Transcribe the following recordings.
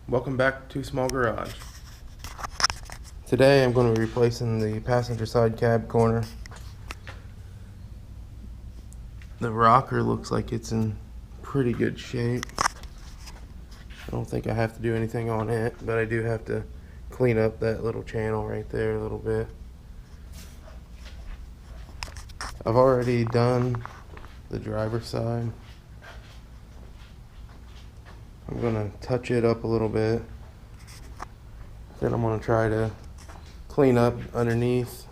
Welcome back to Small Garage. Today I'm going to be replacing the passenger side cab corner. The rocker looks like it's in pretty good shape. I don't think I have to do anything on it, but I do have to clean up that little channel right there a little bit. I've already done the driver's side. I'm going to touch it up a little bit. Then I'm going to try to clean up underneath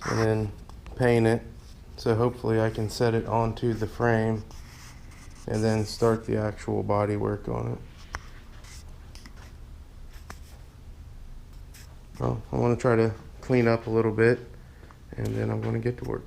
and then paint it. So hopefully I can set it onto the frame and then start the actual body work on it. Well, I want to try to clean up a little bit and then I'm going to get to work.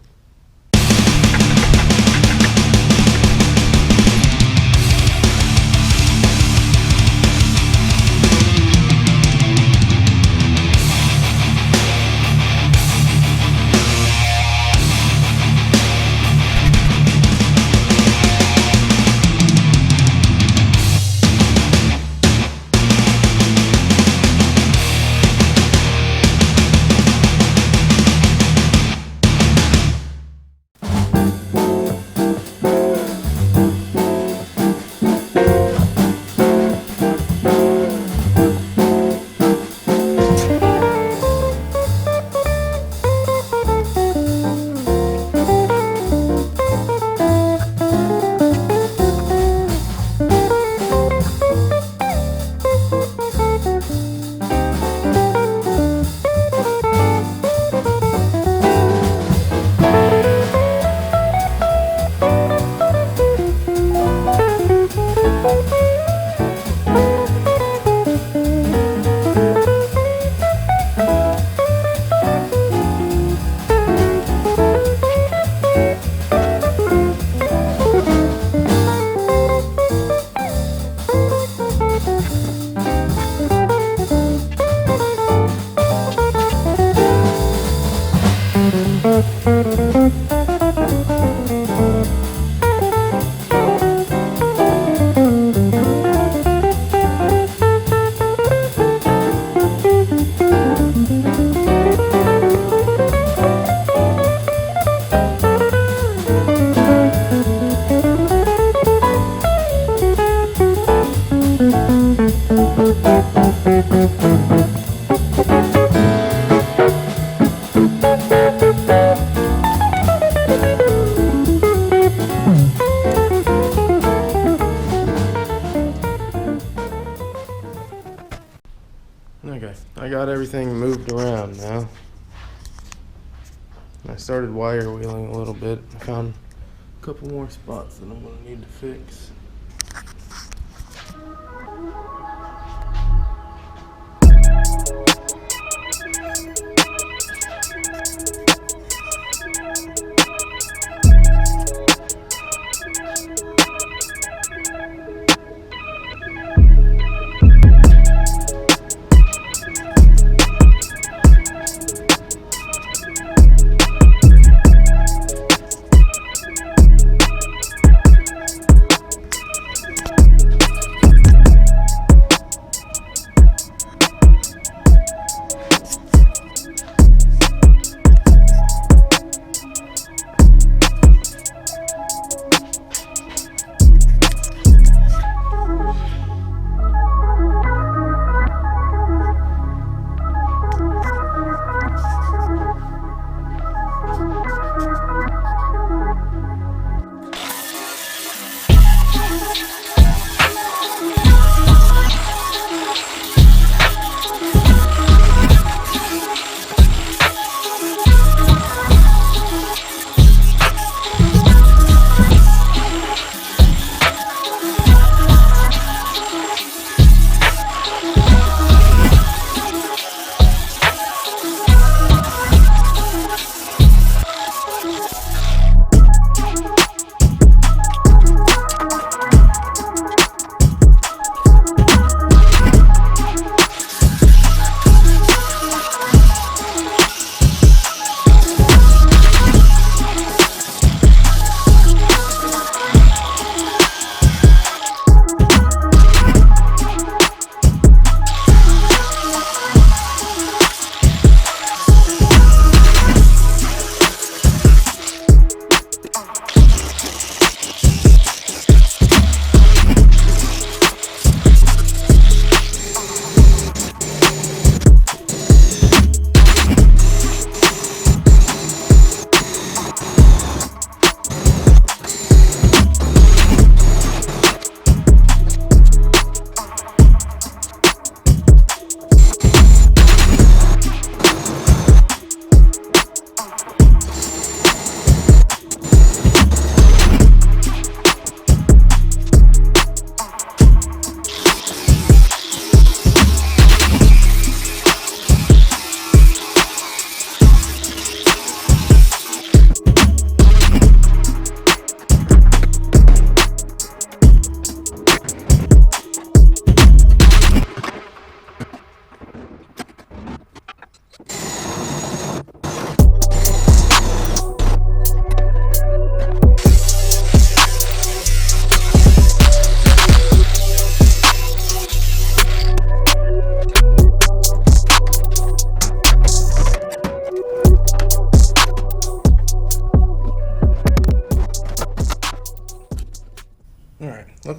Okay, I got everything moved around now. I started wire wheeling a little bit. I found a couple more spots that I'm going to need to fix.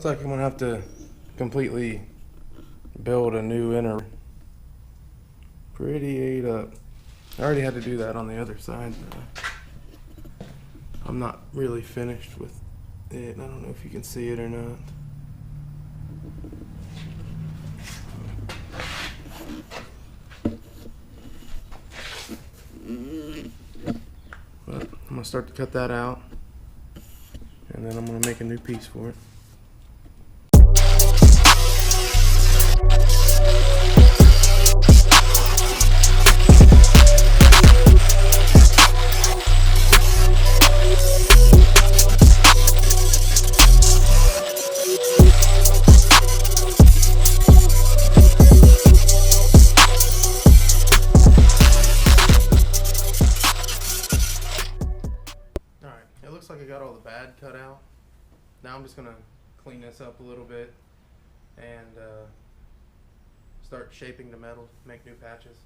looks like I'm gonna have to completely build a new inner. Pretty ate up. I already had to do that on the other side. I'm not really finished with it. I don't know if you can see it or not. But I'm gonna start to cut that out, and then I'm gonna make a new piece for it. Looks like I got all the bad cut out. Now I'm just gonna clean this up a little bit and start shaping the metal, make new patches.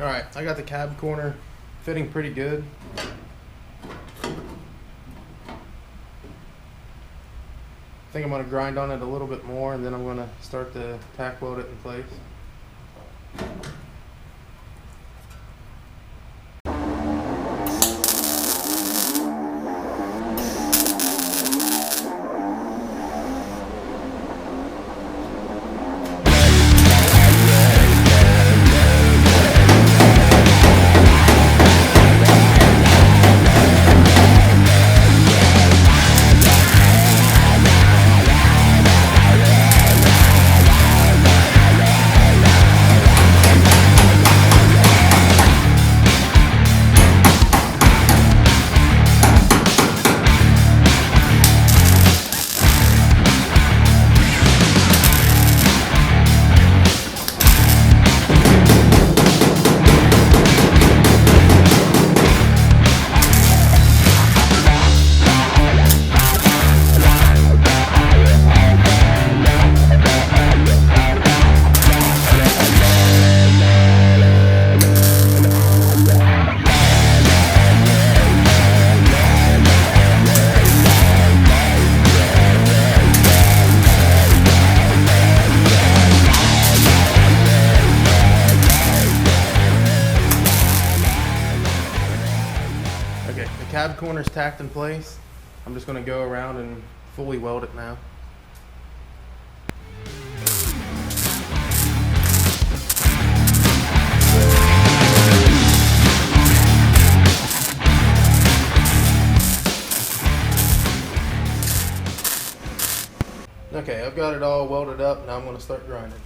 Alright, I got the cab corner fitting pretty good. I think I'm going to grind on it a little bit more, and then I'm going to start to tack weld it in place. cab corner's tacked in place. I'm just going to go around and fully weld it now. Okay, I've got it all welded up. Now I'm going to start grinding.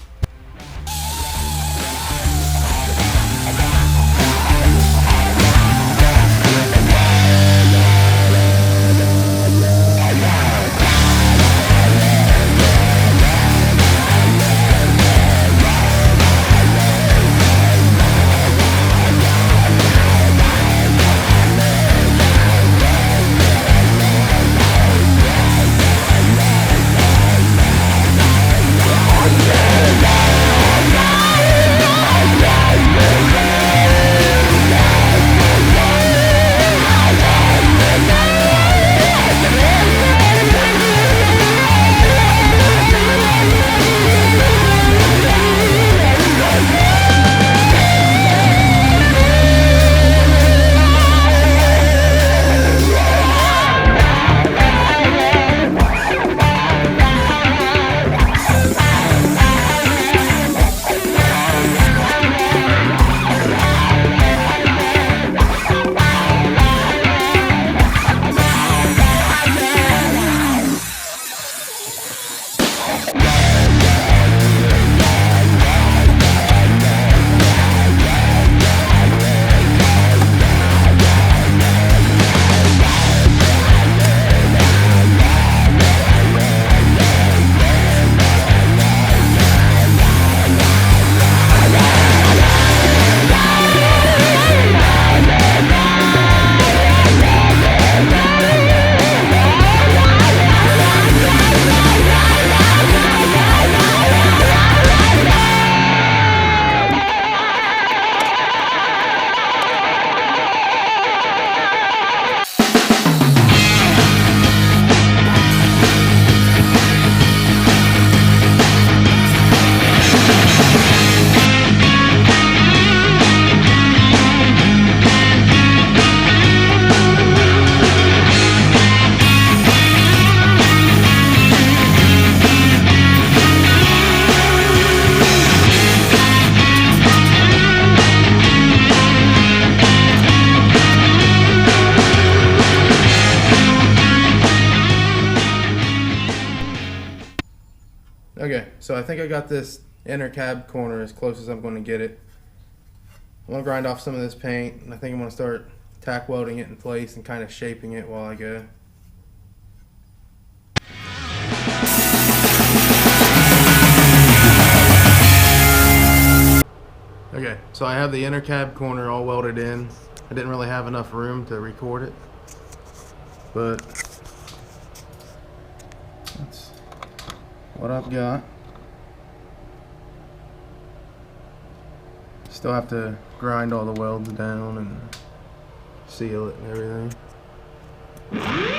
Okay, so I think I got this inner cab corner as close as I'm going to get it. I'm going to grind off some of this paint, and I think I'm going to start tack welding it in place and kind of shaping it while I go. Okay, so I have the inner cab corner all welded in. I didn't really have enough room to record it, but that's what I've got. Still have to grind all the welds down and seal it and everything.